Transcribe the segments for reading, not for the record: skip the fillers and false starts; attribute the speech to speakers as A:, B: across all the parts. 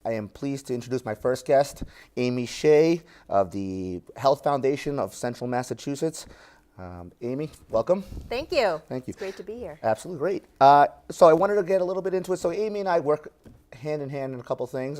A: I am pleased to introduce my first guest, Amie Shei of the Health Foundation of Central Massachusetts. Amie, welcome.
B: Thank you.
A: Thank you.
B: It's great to be here.
A: Absolutely great. So I wanted to get a little bit into it. So Amie and I work hand in hand in a couple things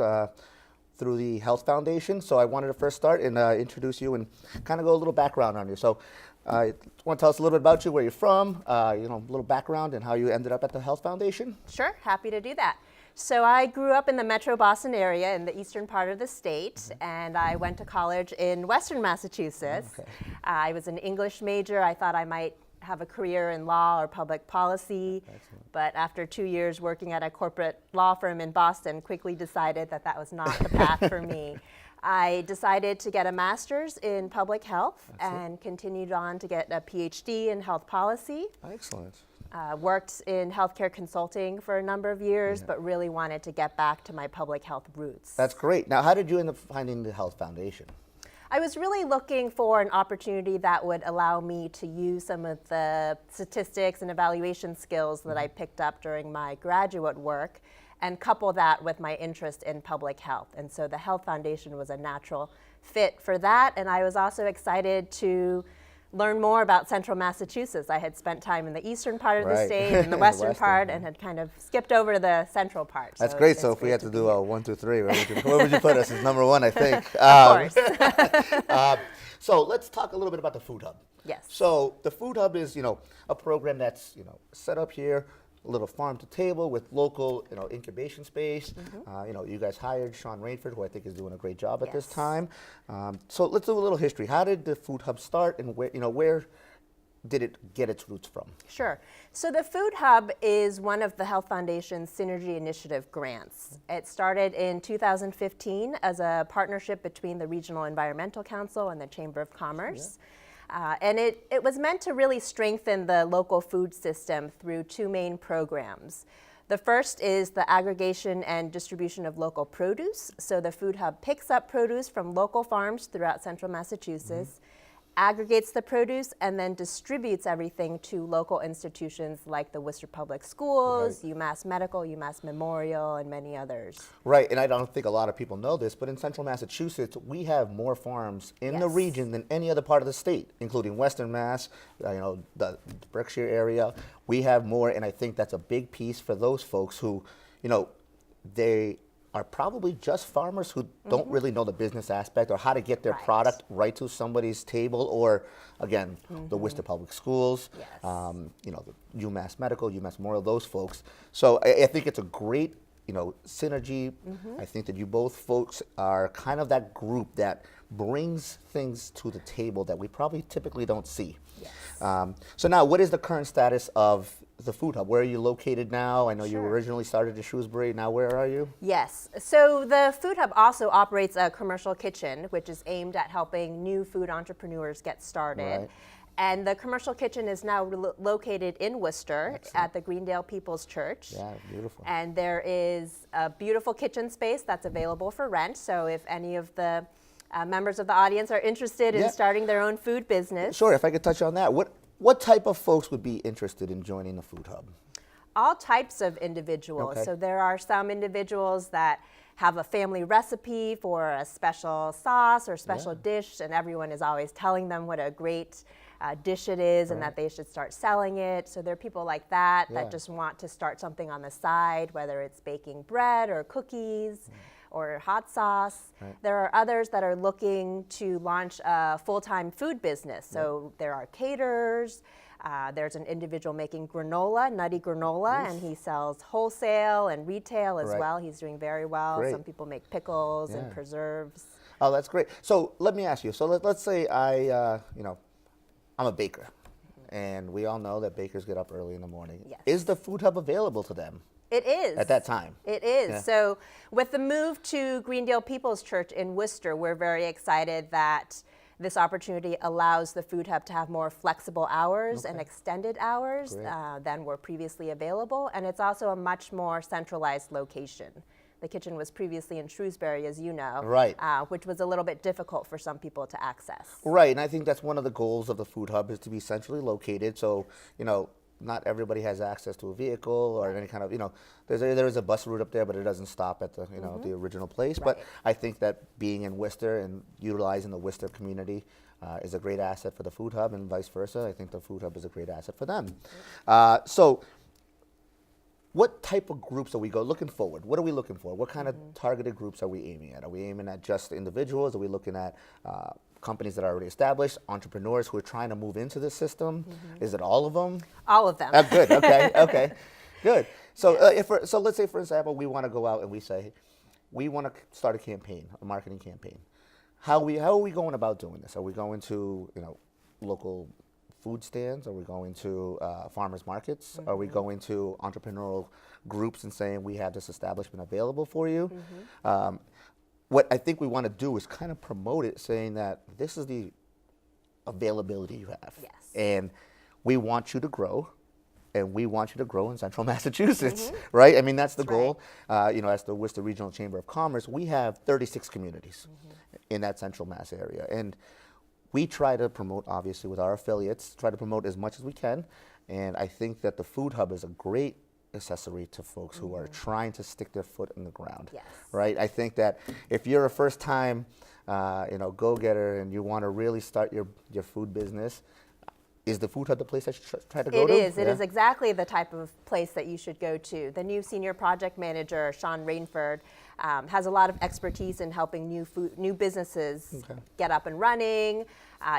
A: through the Health Foundation. So I wanted to first start and introduce you and kind of go a little background on you. So want to tell us a little bit about you, where you're from, a little background and how you ended up at the Health Foundation?
B: Sure, happy to do that. So I grew up in the metro Boston area in the eastern part of the state, and I went to college in Western Massachusetts.
A: Okay.
B: I was an English major. I thought I might have a career in law or public policy, but after 2 years working at a corporate law firm in Boston, quickly decided that that was not the path for me. I decided to get a master's in public health and continued on to get a PhD in health policy.
A: Excellent.
B: Worked in healthcare consulting for a number of years, but really wanted to get back to my public health roots.
A: That's great. Now, how did you end up finding the Health Foundation?
B: I was really looking for an opportunity that would allow me to use some of the statistics and evaluation skills that I picked up during my graduate work and couple that with my interest in public health. And so the Health Foundation was a natural fit for that. And I was also excited to learn more about Central Massachusetts. I had spent time in the eastern part of the state and the western part and had kind of skipped over the central part.
A: That's great. So if we had to do a 1, 2, 3, where would you put us as number one, I think?
B: Of course.
A: So let's talk a little bit about the Food Hub.
B: Yes.
A: So the Food Hub is, a program that's, set up here, a little farm to table with local, incubation space. You guys hired Sean Rainford, who I think is doing a great job at this time. So let's do a little history. How did the Food Hub start, and where did it get its roots from?
B: Sure. So the Food Hub is one of the Health Foundation's Synergy Initiative grants. It started in 2015 as a partnership between the Regional Environmental Council and the Chamber of Commerce. And it was meant to really strengthen the local food system through 2 main programs. The first is the aggregation and distribution of local produce. So the Food Hub picks up produce from local farms throughout central Massachusetts, aggregates the produce, and then distributes everything to local institutions like the Worcester Public Schools, UMass Medical, UMass Memorial, and many others.
A: Right, and I don't think a lot of people know this, but in central Massachusetts, we have more farms in the region than any other part of the state, including Western Mass, the Berkshire area. We have more, and I think that's a big piece for those folks who, they are probably just farmers who don't really know the business aspect or how to get their product right to somebody's table, or again, the Worcester Public Schools, the UMass Medical, UMass Memorial, those folks. So I think it's a great, synergy. I think that you both folks are kind of that group that brings things to the table that we probably typically don't see. So now, what is the current status of the Food Hub? Where are you located now? I know you originally started in Shrewsbury. Now where are you?
B: Yes. So the Food Hub also operates a commercial kitchen, which is aimed at helping new food entrepreneurs get started. And the commercial kitchen is now located in Worcester at the Greendale People's Church.
A: Yeah, beautiful.
B: And there is a beautiful kitchen space that's available for rent. So if any of the members of the audience are interested in starting their own food business.
A: Sure, if I could touch on that. What type of folks would be interested in joining the Food Hub?
B: All types of individuals. So there are some individuals that have a family recipe for a special sauce or special dish, and everyone is always telling them what a great dish it is and that they should start selling it. So there are people like that that just want to start something on the side, whether it's baking bread or cookies or hot sauce. There are others that are looking to launch a full-time food business. So there are caterers. There's an individual making granola, nutty granola, and he sells wholesale and retail as well. He's doing very well. Some people make pickles and preserves.
A: Oh, that's great. So let me ask you. So let's say I'm a baker, and we all know that bakers get up early in the morning. Is the Food Hub available to them?
B: It is.
A: At that time?
B: It is. So with the move to Greendale People's Church in Worcester, we're very excited that this opportunity allows the Food Hub to have more flexible hours and extended hours than were previously available. And it's also a much more centralized location. The kitchen was previously in Shrewsbury, as you know, which was a little bit difficult for some people to access.
A: Right, and I think that's one of the goals of the Food Hub is to be centrally located. So, not everybody has access to a vehicle or any kind of, there is a bus route up there, but it doesn't stop at the, the original place. But I think that being in Worcester and utilizing the Worcester community is a great asset for the food hub, and vice versa. I think the food hub is a great asset for them. So what type of groups are we looking forward? What are we looking for? What kind of targeted groups are we aiming at? Are we aiming at just individuals? Are we looking at companies that are already established, entrepreneurs who are trying to move into this system? Is it all of them?
B: All of them.
A: Good. Okay. Okay. Good. So, so let's say, for example, we want to go out and we say we want to start a campaign, a marketing campaign. How are we going about doing this? Are we going to local food stands? Are we going to farmers markets? Are we going to entrepreneurial groups and saying we have this establishment available for you? What I think we want to do is kind of promote it, saying that this is the availability you have.
B: Yes.
A: And we want you to grow, and we want you to grow in Central Massachusetts, right? I mean, that's the goal. Right. As the Worcester Regional Chamber of Commerce, we have 36 communities in that Central Mass area. And we try to promote, obviously, with our affiliates, try to promote as much as we can. And I think that the Food Hub is a great accessory to folks who are trying to stick their foot in the ground, right? I think that if you're a first-time, go-getter and you want to really start your food business, is the Food Hub the place I should try to go to?
B: It is. It is exactly the type of place that you should go to. The new senior project manager, Sean Rainford, has a lot of expertise in helping new businesses get up and running.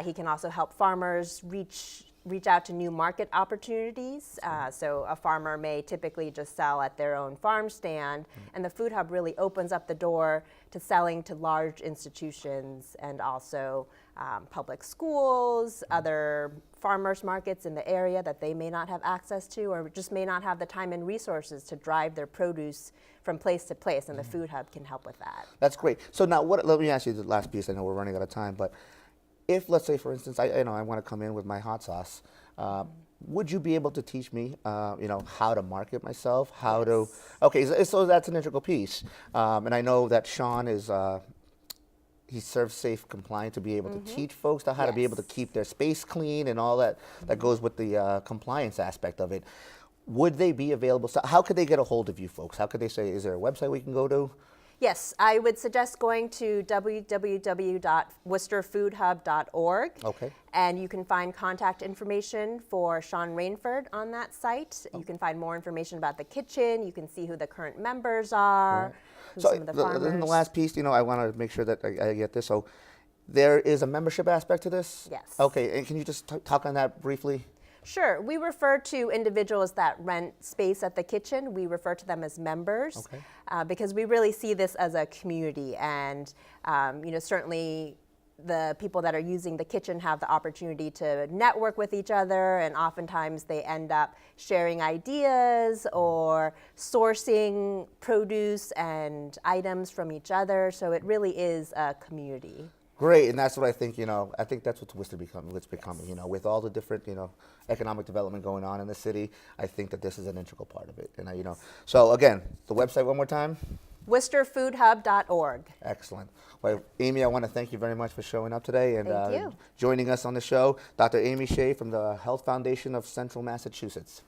B: He can also help farmers reach out to new market opportunities. So a farmer may typically just sell at their own farm stand, and the Food Hub really opens up the door to selling to large institutions and also public schools, other farmers markets in the area that they may not have access to or just may not have the time and resources to drive their produce from place to place, and the Food Hub can help with that.
A: That's great. So now let me ask you the last piece. I know we're running out of time, but if, let's say, for instance, I want to come in with my hot sauce, would you be able to teach me, how to market myself, how to? Okay, so that's an integral piece, and I know that Sean is. He's Serve Safe compliant to be able to teach folks how to be able to keep their space clean and all that goes with the compliance aspect of it. Would they be available? So how could they get a hold of you folks? How could they say, is there a website we can go to?
B: Yes, I would suggest going to www.worcesterfoodhub.org.
A: Okay.
B: And you can find contact information for Sean Rainford on that site. You can find more information about the kitchen. You can see who the current members are.
A: So
B: some of the farmers.
A: In the last piece, I want to make sure that I get this. So there is a membership aspect to this?
B: Yes.
A: Okay, and can you just talk on that briefly?
B: Sure. We refer to individuals that rent space at the kitchen. We refer to them as members because we really see this as a community. And, certainly the people that are using the kitchen have the opportunity to network with each other, and oftentimes they end up sharing ideas or sourcing produce and items from each other. So it really is a community.
A: Great, and that's what I think, I think that's what Worcester becoming, with all the different, economic development going on in the city. I think that this is an integral part of it. And, so again, the website one more time?
B: WorcesterFoodHub.org.
A: Excellent. Well, Amie, I want to thank you very much for showing up today and
B: Thank you.
A: joining us on the show. Dr. Amie Shei from the Health Foundation of Central Massachusetts.